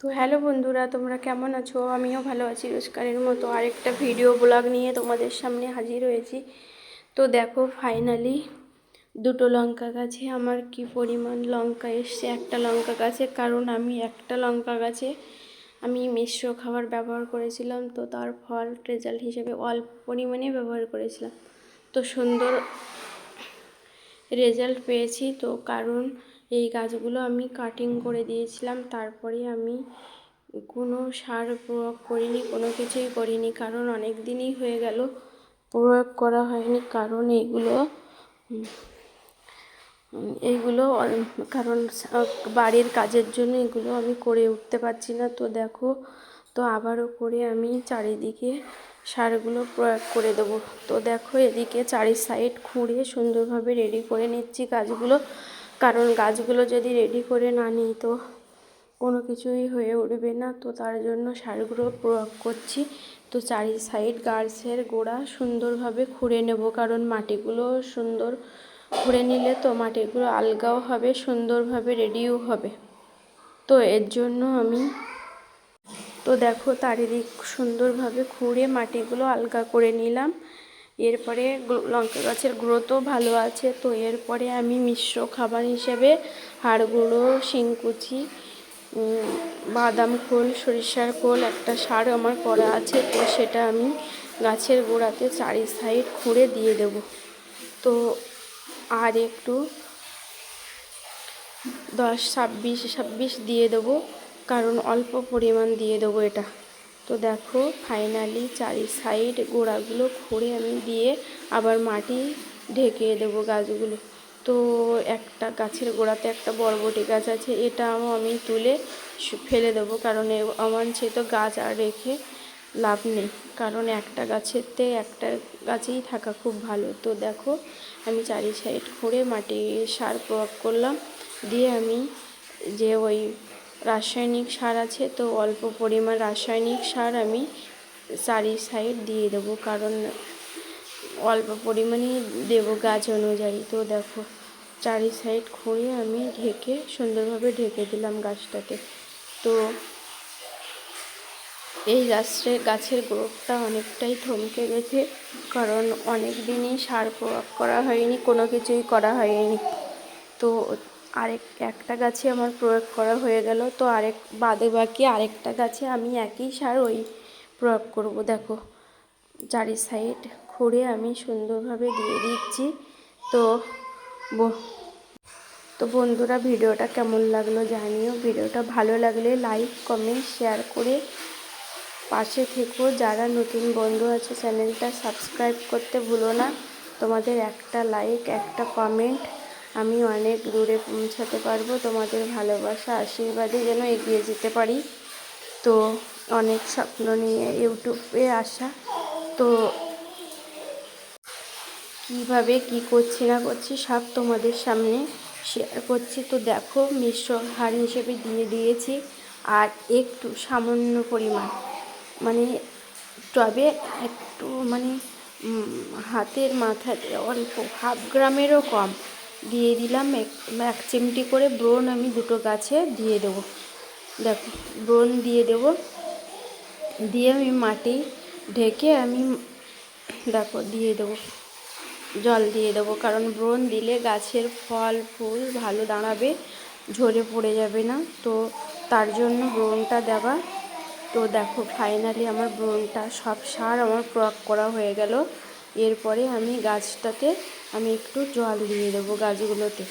তো হ্যালো বন্ধুরা, তোমরা কেমন আছো? আমিও ভালো আছি। রোজকারের মতো আরেকটা ভিডিও ব্লগ নিয়ে তোমাদের সামনে হাজির হয়েছি। তো দেখো, ফাইনালি দুটো লঙ্কা গাছে আমার কি পরিমাণ লঙ্কা এসছে একটা লঙ্কা গাছে। কারণ আমি একটা লঙ্কা গাছে আমি মিশ্র খাবার ব্যবহার করেছিলাম, তো তার ফল রেজাল্ট হিসেবে অল্প পরিমাণে ব্যবহার করেছিলাম, তো সুন্দর রেজাল্ট পেয়েছি। তো কারণ এই গাছগুলো আমি কাটিং করে দিয়েছিলাম, তারপরে আমি কোনো সার প্রয়োগ করিনি, কোনো কিছুই করিনি। কারণ অনেক দিনই হয়ে গেল প্রয়োগ করা হয়নি। কারণ এইগুলো কারণ বাড়ির কাজের জন্য এগুলো আমি করে উঠতে পারছি না। তো দেখো, তো আবারও করে আমি চারিদিকে সারগুলো প্রয়োগ করে দেবো। তো দেখো, এদিকে চারি সাইড খুঁড়ে সুন্দরভাবে রেডি করে নিচ্ছি গাছগুলো। কারণ গাছগুলো যদি রেডি করে না নিই তো কোনো কিছুই হয়ে উঠবে না। তো তার জন্য সারগুলো প্রয়োগ করছি। তো চারি সাইড গাছের গোড়া সুন্দরভাবে খুঁড়ে নেব, কারণ মাটিগুলো সুন্দর খুঁড়ে নিলে তো মাটিগুলো আলগাও হবে, সুন্দরভাবে রেডিও হবে। তো এর জন্য আমি দেখো চারিদিক সুন্দরভাবে খুঁড়ে মাটিগুলো আলগা করে নিলাম। এরপরে লঙ্কা গাছের গ্রোথও ভালো আছে। তো এরপরে আমি মিশ্র খাবার হিসেবে হাড় গুঁড়ো, শিংকুচি, বাদাম খোল, সরিষার খোল একটা সার আমার করা আছে। তো সেটা আমি গাছের গোড়াতে চারি সাইড খুঁড়ে দিয়ে দেব। তো আর একটু 10-26 দিয়ে দেবো, কারণ অল্প পরিমাণ দিয়ে দেবো এটা। তো দেখো, ফাইনালি চারি সাইড গোড়াগুলো খুঁড়ে আমি দিয়ে আবার মাটি ঢেকে দেবো গাছগুলো। তো একটা গাছের গোড়াতে একটা বরবটি গাছ আছে, এটাও আমি তুলে ফেলে দেবো, কারণ আমার তো গাছ আর রেখে লাভ নেই। কারণ একটা গাছেতে একটা গাছেই থাকা খুব ভালো। তো দেখো, আমি চারি সাইড খুঁড়ে মাটি সার প্রয়োগ করলাম, দিয়ে আমি যে ওই রাসায়নিক সার আছে, তো অল্প পরিমাণ রাসায়নিক সার আমি চারি সাইড দিয়ে দেবো, কারণ অল্প পরিমাণেই দেবো গাছ অনুযায়ী। তো দেখো, চারি সাইড খুঁড়ে আমি ঢেকে সুন্দরভাবে ঢেকে দিলাম গাছটাতে। তো এই গাছের গ্রোথটা অনেকটাই থমকে গেছে, কারণ অনেক দিনই সার প্রয়োগ করা হয়নি, কোনো কিছুই করা হয়নি। তো একটা গাছে আমার প্রয়োগ করা হয়ে গেল। তো বাদে বাকি আরেকটা গাছে আমি একই সার প্রয়োগ করব। দেখো, চারি সাইড খুঁড়ে আমি সুন্দরভাবে দিয়ে দিচ্ছি। তো বন্ধুরা, ভিডিওটা কেমন লাগলো জানিও। ভিডিওটা ভালো লাগলে লাইক, কমেন্ট, শেয়ার করে পাশে থেকো। যারা নতুন বন্ধু আছে চ্যানেলটা সাবস্ক্রাইব করতে ভুলো না। তোমাদের একটা লাইক, একটা কমেন্ট আমি অনেক দূরে পৌঁছাতে পারবো। তোমাদের ভালোবাসা, আশীর্বাদে যেন এগিয়ে যেতে পারি। তো অনেক স্বপ্ন নিয়ে ইউটিউবে আসা, তো কীভাবে কী করছি না করছি সব তোমাদের সামনে শেয়ার করছি। তো দেখো, মিশ্র হার হিসেবে দিয়ে দিয়েছি আর একটু সামান্য পরিমাণ, মানে টবে একটু, মানে হাতের মাথাতে অল্প 1/2 গ্রামেরও কম দিয়ে দিলাম। এক চিমটি করে ব্রোন আমি দুটো গাছে দিয়ে দেবো। দেখো, ব্রোন দিয়ে দেবো, দিয়ে আমি মাটি ঢেকে আমি দেখো দিয়ে দেবো, জল দিয়ে দেবো। কারণ ব্রোন দিলে গাছের ফল ফুল ভালো দাঁড়াবে, ঝরে পড়ে যাবে না। তো তার জন্য ব্রোনটা দেওয়া। তো দেখো, ফাইনালি আমার ব্রোনটা সব সার আমার প্রয়োগ করা হয়ে গেল। এরপরে আমি গাছটাতে আমি একটু জল দিয়ে দেবো গাছগুলোতে।